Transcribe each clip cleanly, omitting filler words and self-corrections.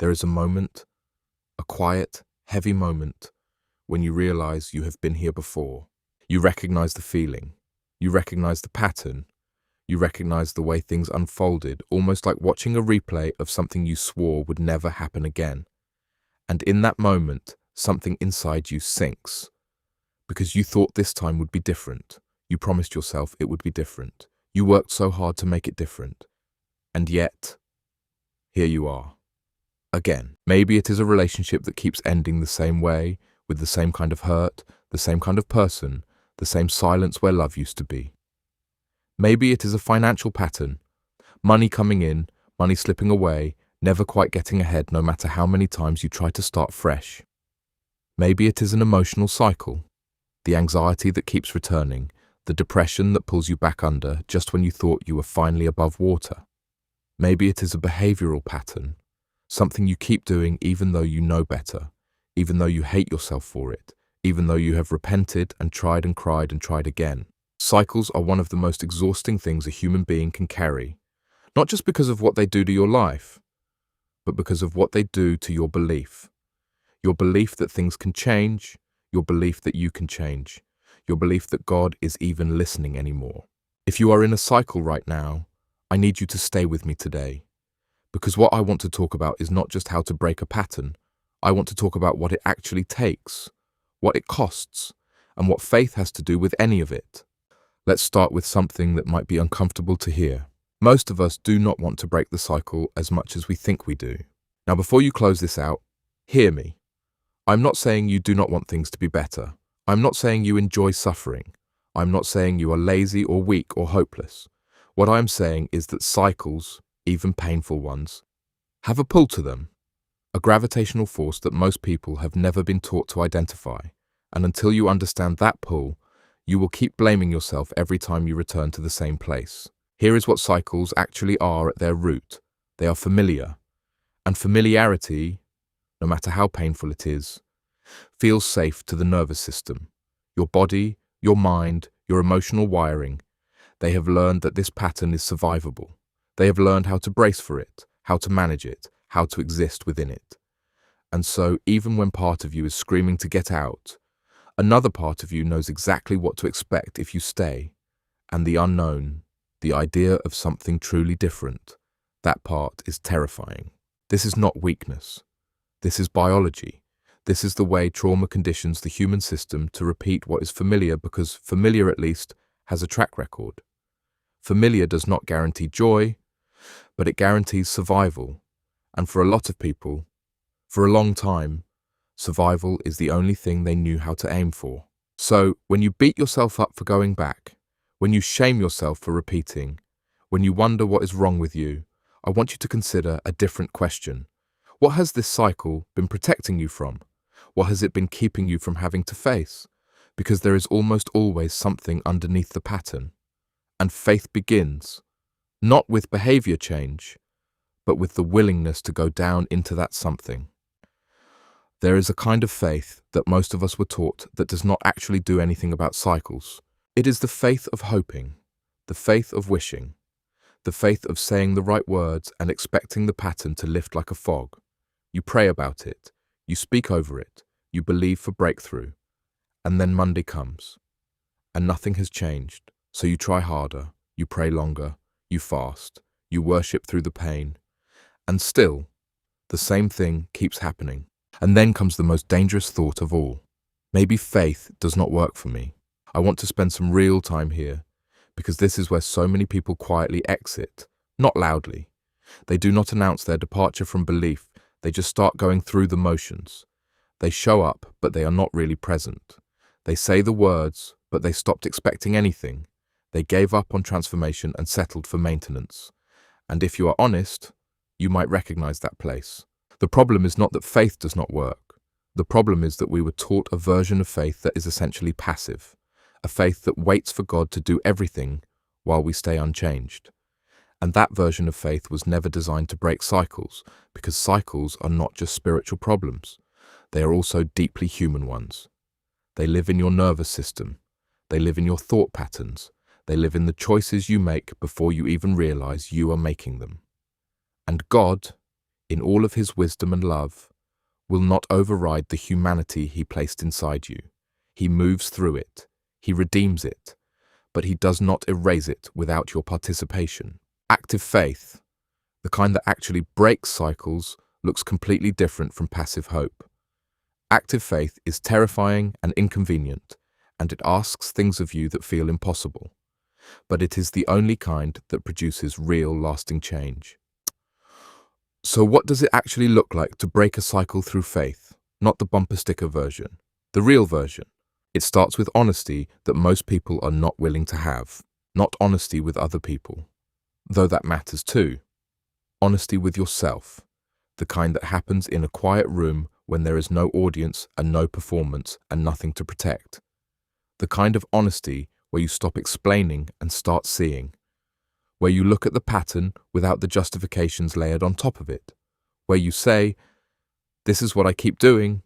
There is a moment, a quiet, heavy moment, when you realize you have been here before. You recognize the feeling. You recognize the pattern. You recognize the way things unfolded, almost like watching a replay of something you swore would never happen again. And in that moment, something inside you sinks. Because you thought this time would be different. You promised yourself it would be different. You worked so hard to make it different. And yet, here you are. Again. Maybe it is a relationship that keeps ending the same way, with the same kind of hurt, the same kind of person, the same silence where love used to be. Maybe it is a financial pattern. Money coming in, money slipping away, never quite getting ahead no matter how many times you try to start fresh. Maybe it is an emotional cycle. The anxiety that keeps returning, the depression that pulls you back under just when you thought you were finally above water. Maybe it is a behavioral pattern, something you keep doing even though you know better, even though you hate yourself for it, even though you have repented and tried and cried and tried again. Cycles are one of the most exhausting things a human being can carry, not just because of what they do to your life, but because of what they do to your belief. Your belief that things can change, your belief that you can change, your belief that God is even listening anymore. If you are in a cycle right now, I need you to stay with me today, because what I want to talk about is not just how to break a pattern. I want to talk about what it actually takes, what it costs, and what faith has to do with any of it. Let's start with something that might be uncomfortable to hear. Most of us do not want to break the cycle as much as we think we do. Now, before you close this out, hear me. I'm not saying you do not want things to be better. I'm not saying you enjoy suffering. I'm not saying you are lazy or weak or hopeless. What I'm saying is that cycles, even painful ones, have a pull to them, a gravitational force that most people have never been taught to identify. And until you understand that pull, you will keep blaming yourself every time you return to the same place. Here is what cycles actually are at their root. They are familiar. And familiarity, no matter how painful it is, feels safe to the nervous system. Your body, your mind, your emotional wiring. They have learned that this pattern is survivable. They have learned how to brace for it, how to manage it, how to exist within it. And so, even when part of you is screaming to get out, another part of you knows exactly what to expect if you stay. And the unknown, the idea of something truly different, that part is terrifying. This is not weakness. This is biology. This is the way trauma conditions the human system to repeat what is familiar, because familiar, at least, has a track record. Familiar does not guarantee joy, but it guarantees survival. And for a lot of people, for a long time, survival is the only thing they knew how to aim for. So, when you beat yourself up for going back, when you shame yourself for repeating, when you wonder what is wrong with you, I want you to consider a different question. What has this cycle been protecting you from? What has it been keeping you from having to face? Because there is almost always something underneath the pattern. And faith begins, not with behavior change, but with the willingness to go down into that something. There is a kind of faith that most of us were taught that does not actually do anything about cycles. It is the faith of hoping, the faith of wishing, the faith of saying the right words and expecting the pattern to lift like a fog. You pray about it, you speak over it, you believe for breakthrough, and then Monday comes, and nothing has changed. So you try harder, you pray longer, you fast, you worship through the pain, and still, the same thing keeps happening. And then comes the most dangerous thought of all. Maybe faith does not work for me. I want to spend some real time here, because this is where so many people quietly exit, not loudly. They do not announce their departure from belief, they just start going through the motions. They show up, but they are not really present. They say the words, but they stopped expecting anything. They gave up on transformation and settled for maintenance. And if you are honest, you might recognize that place. The problem is not that faith does not work. The problem is that we were taught a version of faith that is essentially passive, a faith that waits for God to do everything while we stay unchanged. And that version of faith was never designed to break cycles, because cycles are not just spiritual problems. They are also deeply human ones. They live in your nervous system. They live in your thought patterns. They live in the choices you make before you even realize you are making them. And God, in all of his wisdom and love, will not override the humanity he placed inside you. He moves through it. He redeems it. But he does not erase it without your participation. Active faith, the kind that actually breaks cycles, looks completely different from passive hope. Active faith is terrifying and inconvenient, and it asks things of you that feel impossible. But it is the only kind that produces real, lasting change. So what does it actually look like to break a cycle through faith? Not the bumper sticker version, the real version. It starts with honesty that most people are not willing to have, not honesty with other people, though that matters too. Honesty with yourself, the kind that happens in a quiet room when there is no audience and no performance and nothing to protect. The kind of honesty where you stop explaining and start seeing, where you look at the pattern without the justifications layered on top of it, where you say, "This is what I keep doing,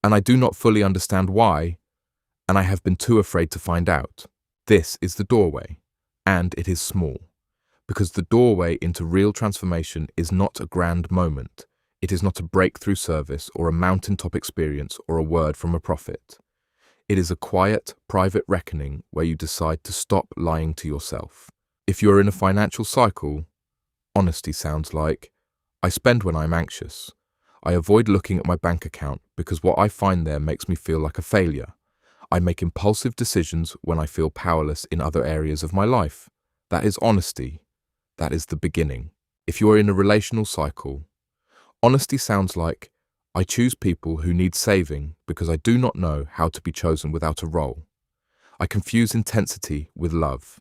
and I do not fully understand why, and I have been too afraid to find out." This is the doorway, and it is small, because the doorway into real transformation is not a grand moment. It is not a breakthrough service or a mountaintop experience or a word from a prophet. It is a quiet, private reckoning where you decide to stop lying to yourself. If you're in a financial cycle, honesty sounds like, "I spend when I'm anxious. I avoid looking at my bank account because what I find there makes me feel like a failure. I make impulsive decisions when I feel powerless in other areas of my life." That is honesty. That is the beginning. If you are in a relational cycle, honesty sounds like, "I choose people who need saving because I do not know how to be chosen without a role. I confuse intensity with love.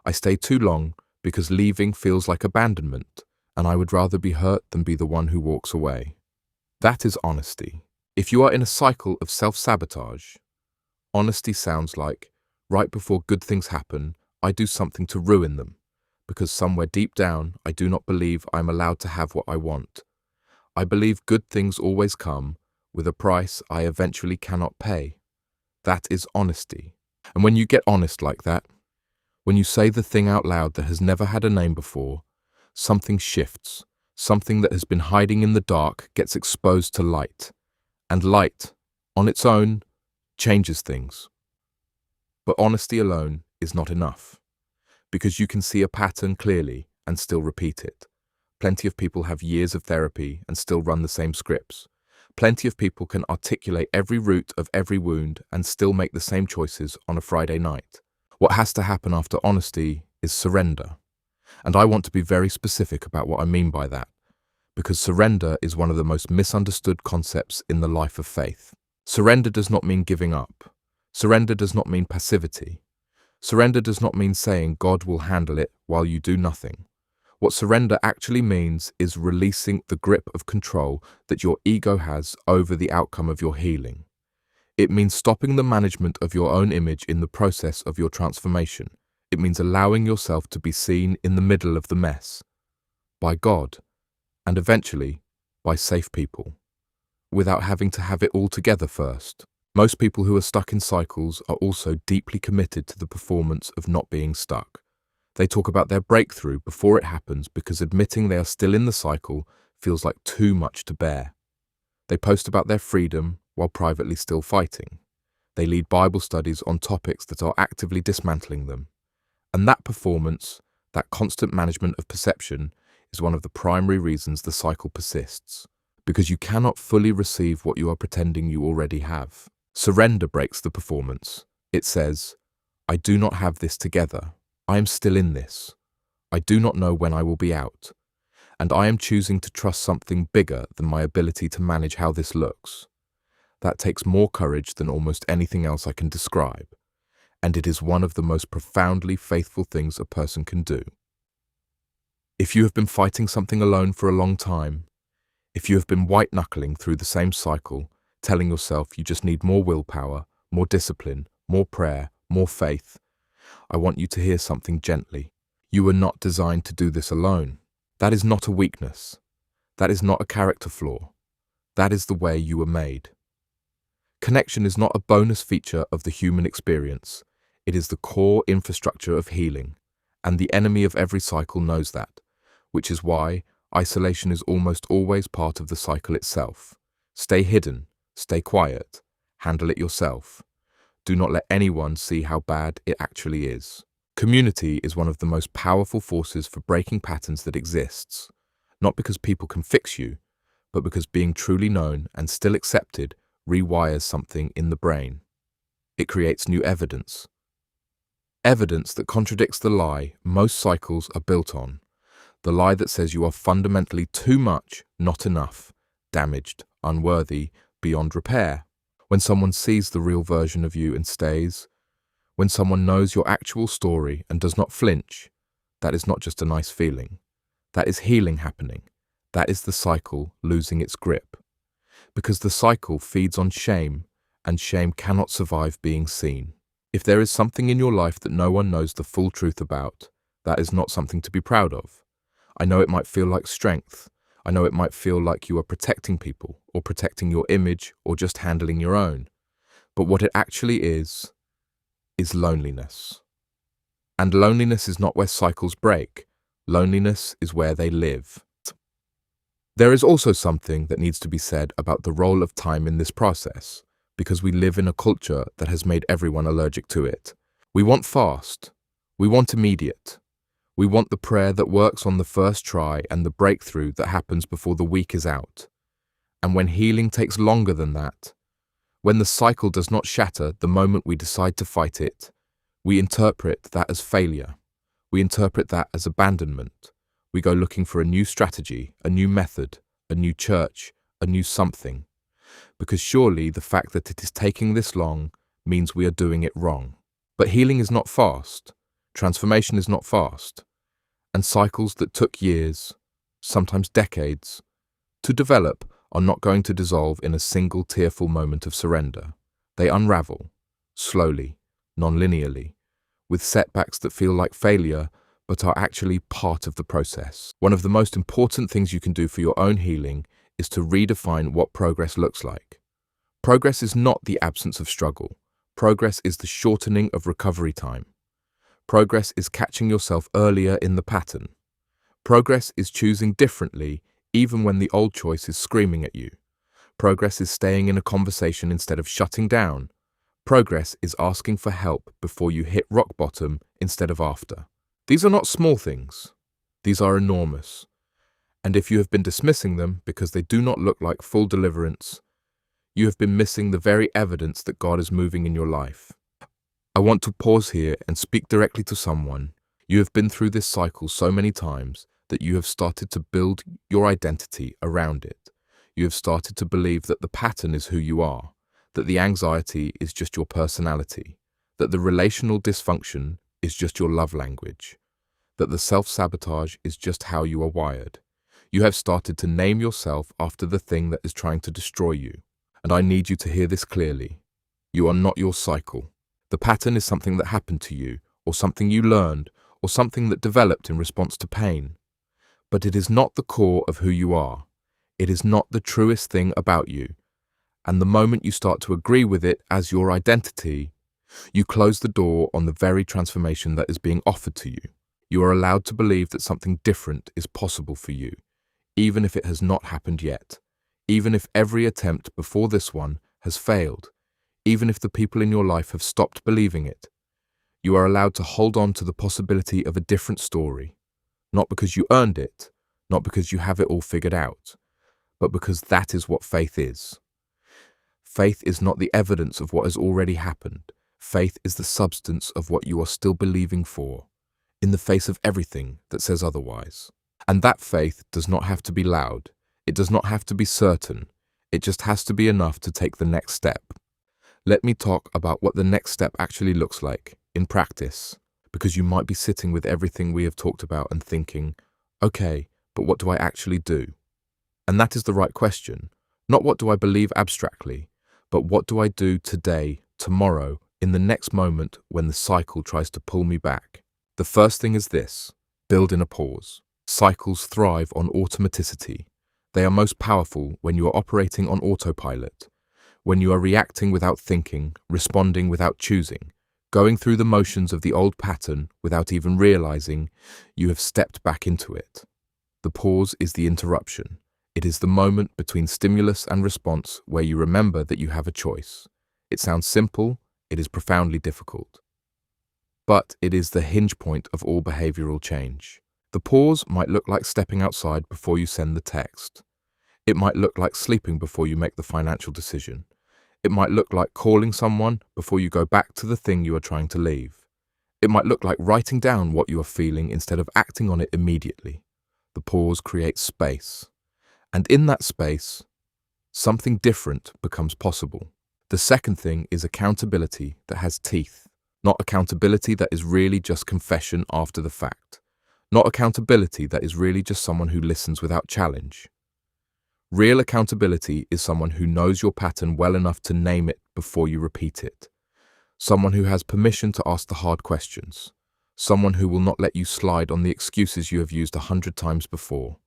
I stay too long because leaving feels like abandonment, and I would rather be hurt than be the one who walks away." That is honesty. If you are in a cycle of self-sabotage, honesty sounds like, "Right before good things happen, I do something to ruin them, because somewhere deep down I do not believe I am allowed to have what I want. I believe good things always come with a price I eventually cannot pay." That is honesty. And when you get honest like that, when you say the thing out loud that has never had a name before, something shifts. Something that has been hiding in the dark gets exposed to light. And light, on its own, changes things. But honesty alone is not enough, because you can see a pattern clearly and still repeat it. Plenty of people have years of therapy and still run the same scripts. Plenty of people can articulate every root of every wound and still make the same choices on a Friday night. What has to happen after honesty is surrender. And I want to be very specific about what I mean by that, because surrender is one of the most misunderstood concepts in the life of faith. Surrender does not mean giving up. Surrender does not mean passivity. Surrender does not mean saying God will handle it while you do nothing. What surrender actually means is releasing the grip of control that your ego has over the outcome of your healing. It means stopping the management of your own image in the process of your transformation. It means allowing yourself to be seen in the middle of the mess, by God, and eventually by safe people, without having to have it all together first. Most people who are stuck in cycles are also deeply committed to the performance of not being stuck. They talk about their breakthrough before it happens because admitting they are still in the cycle feels like too much to bear. They post about their freedom while privately still fighting. They lead Bible studies on topics that are actively dismantling them. And that performance, that constant management of perception, is one of the primary reasons the cycle persists, because you cannot fully receive what you are pretending you already have. Surrender breaks the performance. It says, "I do not have this together. I am still in this. I do not know when I will be out. And I am choosing to trust something bigger than my ability to manage how this looks." That takes more courage than almost anything else I can describe. And it is one of the most profoundly faithful things a person can do. If you have been fighting something alone for a long time, if you have been white-knuckling through the same cycle, telling yourself you just need more willpower, more discipline, more prayer, more faith, I want you to hear something gently. You were not designed to do this alone. That is not a weakness. That is not a character flaw. That is the way you were made. Connection is not a bonus feature of the human experience. It is the core infrastructure of healing, and the enemy of every cycle knows that, which is why Isolation is almost always part of the cycle itself. Stay hidden, stay quiet, handle it yourself. Do not let anyone see how bad it actually is. Community is one of the most powerful forces for breaking patterns that exists, not because people can fix you, but because being truly known and still accepted rewires something in the brain. It creates new evidence. Evidence that contradicts the lie most cycles are built on. The lie that says you are fundamentally too much, not enough, damaged, unworthy, beyond repair. When someone sees the real version of you and stays, when someone knows your actual story and does not flinch, that is not just a nice feeling. That is healing happening. That is the cycle losing its grip. Because the cycle feeds on shame, and shame cannot survive being seen. If there is something in your life that no one knows the full truth about, that is not something to be proud of. I know it might feel like strength. I know it might feel like you are protecting people, or protecting your image, or just handling your own. But what it actually is loneliness. And loneliness is not where cycles break. Loneliness is where they live. There is also something that needs to be said about the role of time in this process, because we live in a culture that has made everyone allergic to it. We want fast. We want immediate. We want the prayer that works on the first try and the breakthrough that happens before the week is out. And when healing takes longer than that, when the cycle does not shatter the moment we decide to fight it, we interpret that as failure. We interpret that as abandonment. We go looking for a new strategy, a new method, a new church, a new something. Because surely the fact that it is taking this long means we are doing it wrong. But healing is not fast. Transformation is not fast. And cycles that took years, sometimes decades, to develop are not going to dissolve in a single tearful moment of surrender. They unravel, slowly, non-linearly, with setbacks that feel like failure but are actually part of the process. One of the most important things you can do for your own healing is to redefine what progress looks like. Progress is not the absence of struggle. Progress is the shortening of recovery time. Progress is catching yourself earlier in the pattern. Progress is choosing differently even when the old choice is screaming at you. Progress is staying in a conversation instead of shutting down. Progress is asking for help before you hit rock bottom instead of after. These are not small things. These are enormous. And if you have been dismissing them because they do not look like full deliverance, you have been missing the very evidence that God is moving in your life. I want to pause here and speak directly to someone. You have been through this cycle so many times that you have started to build your identity around it. You have started to believe that the pattern is who you are, that the anxiety is just your personality, that the relational dysfunction is just your love language, that the self-sabotage is just how you are wired. You have started to name yourself after the thing that is trying to destroy you. And I need you to hear this clearly. You are not your cycle. The pattern is something that happened to you, or something you learned, or something that developed in response to pain. But it is not the core of who you are. It is not the truest thing about you. And the moment you start to agree with it as your identity, you close the door on the very transformation that is being offered to you. You are allowed to believe that something different is possible for you, even if it has not happened yet, even if every attempt before this one has failed, even if the people in your life have stopped believing it. You are allowed to hold on to the possibility of a different story, not because you earned it, not because you have it all figured out, but because that is what faith is. Faith is not the evidence of what has already happened. Faith is the substance of what you are still believing for, in the face of everything that says otherwise. And that faith does not have to be loud. It does not have to be certain. It just has to be enough to take the next step. Let me talk about what the next step actually looks like in practice, because you might be sitting with everything we have talked about and thinking, okay, but what do I actually do? And that is the right question. Not what do I believe abstractly, but what do I do today, tomorrow, in the next moment when the cycle tries to pull me back? The first thing is this: build in a pause. Cycles thrive on automaticity. They are most powerful when you are operating on autopilot, when you are reacting without thinking, responding without choosing, going through the motions of the old pattern without even realizing you have stepped back into it. The pause is the interruption. It is the moment between stimulus and response where you remember that you have a choice. It sounds simple, it is profoundly difficult. But it is the hinge point of all behavioral change. The pause might look like stepping outside before you send the text. It might look like sleeping before you make the financial decision. It might look like calling someone before you go back to the thing you are trying to leave. It might look like writing down what you are feeling instead of acting on it immediately. The pause creates space. And in that space, something different becomes possible. The second thing is accountability that has teeth. Not accountability that is really just confession after the fact. Not accountability that is really just someone who listens without challenge. Real accountability is someone who knows your pattern well enough to name it before you repeat it. Someone who has permission to ask the hard questions. Someone who will not let you slide on the excuses you have used 100 times before.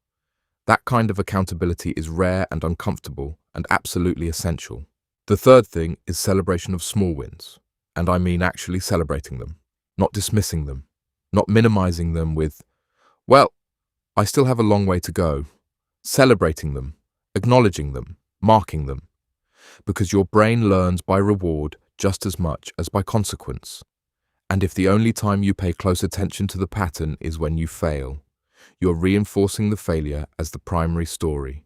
That kind of accountability is rare and uncomfortable and absolutely essential. The third thing is celebration of small wins. And I mean actually celebrating them, not dismissing them, not minimizing them with, well, I still have a long way to go. Celebrating them, acknowledging them, marking them. Because your brain learns by reward just as much as by consequence. And if the only time you pay close attention to the pattern is when you fail, you're reinforcing the failure as the primary story.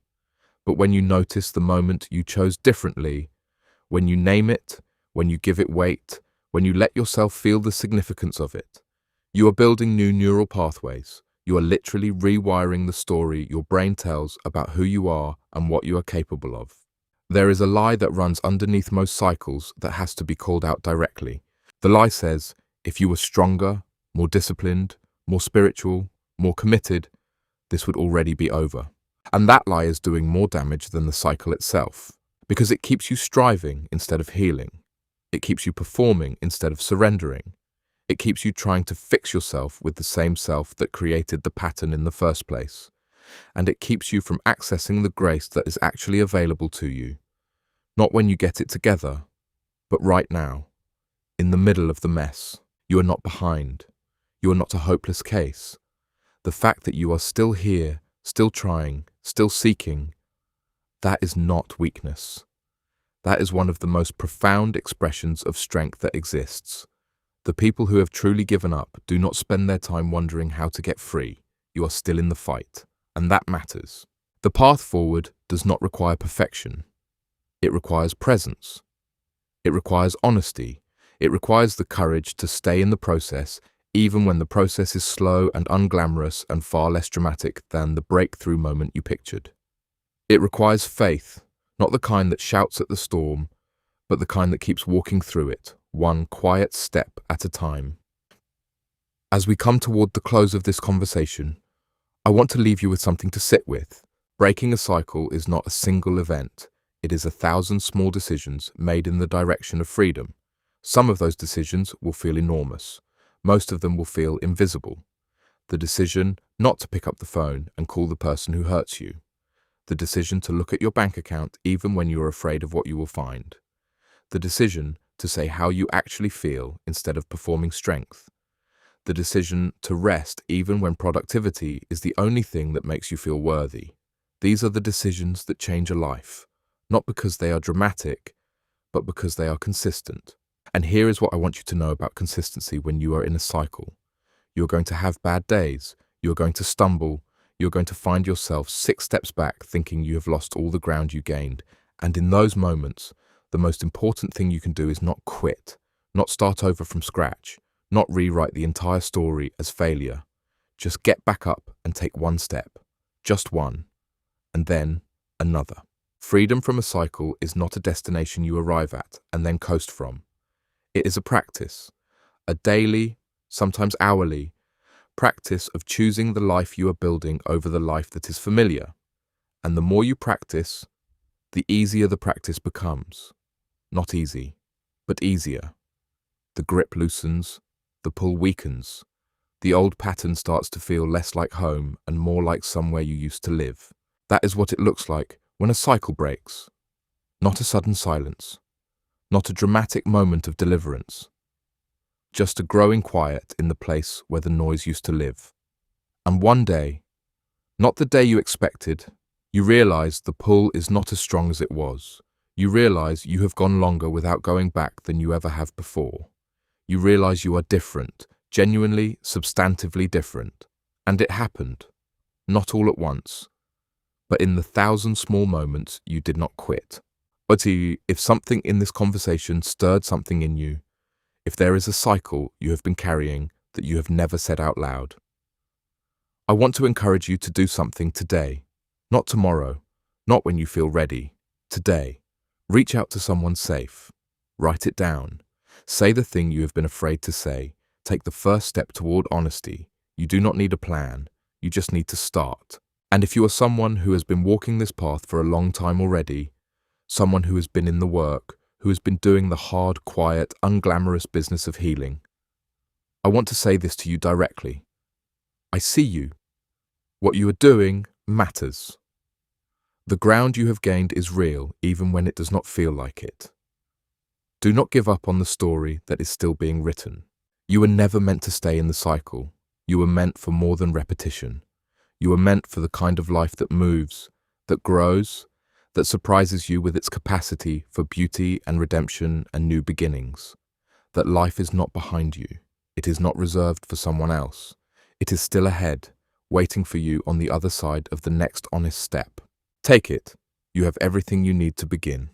But when you notice the moment you chose differently, when you name it, when you give it weight, when you let yourself feel the significance of it, you are building new neural pathways. You are literally rewiring the story your brain tells about who you are and what you are capable of. There is a lie that runs underneath most cycles that has to be called out directly. The lie says, if you were stronger, more disciplined, more spiritual, more committed, this would already be over. And that lie is doing more damage than the cycle itself, because it keeps you striving instead of healing. It keeps you performing instead of surrendering. It keeps you trying to fix yourself with the same self that created the pattern in the first place. And it keeps you from accessing the grace that is actually available to you. Not when you get it together, but right now, in the middle of the mess. You are not behind. You are not a hopeless case. The fact that you are still here, still trying, still seeking, that is not weakness. That is one of the most profound expressions of strength that exists. The people who have truly given up do not spend their time wondering how to get free. You are still in the fight, and that matters. The path forward does not require perfection. It requires presence. It requires honesty. It requires the courage to stay in the process, even when the process is slow and unglamorous and far less dramatic than the breakthrough moment you pictured. It requires faith, not the kind that shouts at the storm, but the kind that keeps walking through it, one quiet step at a time. As we come toward the close of this conversation, I want to leave you with something to sit with. Breaking a cycle is not a single event. It is 1,000 small decisions made in the direction of freedom. Some of those decisions will feel enormous. Most of them will feel invisible. The decision not to pick up the phone and call the person who hurts you. The decision to look at your bank account even when you are afraid of what you will find. The decision to say how you actually feel instead of performing strength. The decision to rest even when productivity is the only thing that makes you feel worthy. These are the decisions that change a life, not because they are dramatic, but because they are consistent. And here is what I want you to know about consistency when you are in a cycle. You are going to have bad days. You are going to stumble. You are going to find yourself 6 steps back thinking you have lost all the ground you gained. And in those moments, the most important thing you can do is not quit, not start over from scratch, not rewrite the entire story as failure. Just get back up and take one step, just one, and then another. Freedom from a cycle is not a destination you arrive at and then coast from. It is a practice, a daily, sometimes hourly, practice of choosing the life you are building over the life that is familiar. And the more you practice, the easier the practice becomes. Not easy, but easier. The grip loosens, the pull weakens. The old pattern starts to feel less like home and more like somewhere you used to live. That is what it looks like when a cycle breaks. Not a sudden silence. Not a dramatic moment of deliverance. Just a growing quiet in the place where the noise used to live. And one day, Not the day you expected. You realize the pull is not as strong as it was. You realize you have gone longer without going back than you ever have before. You realize you are different, genuinely, substantively different. And it happened. Not all at once, but in the 1,000 small moments you did not quit. Oti, if something in this conversation stirred something in you, if there is a cycle you have been carrying that you have never said out loud, I want to encourage you to do something today, not tomorrow, not when you feel ready. Today, reach out to someone safe. Write it down. Say the thing you have been afraid to say. Take the first step toward honesty. You do not need a plan. You just need to start. And if you are someone who has been walking this path for a long time already, someone who has been in the work, who has been doing the hard, quiet, unglamorous business of healing, I want to say this to you directly. I see you. What you are doing matters. The ground you have gained is real, even when it does not feel like it. Do not give up on the story that is still being written. You were never meant to stay in the cycle. You were meant for more than repetition. You were meant for the kind of life that moves, that grows, that surprises you with its capacity for beauty and redemption and new beginnings. That life is not behind you. It is not reserved for someone else. It is still ahead, waiting for you on the other side of the next honest step. Take it. You have everything you need to begin.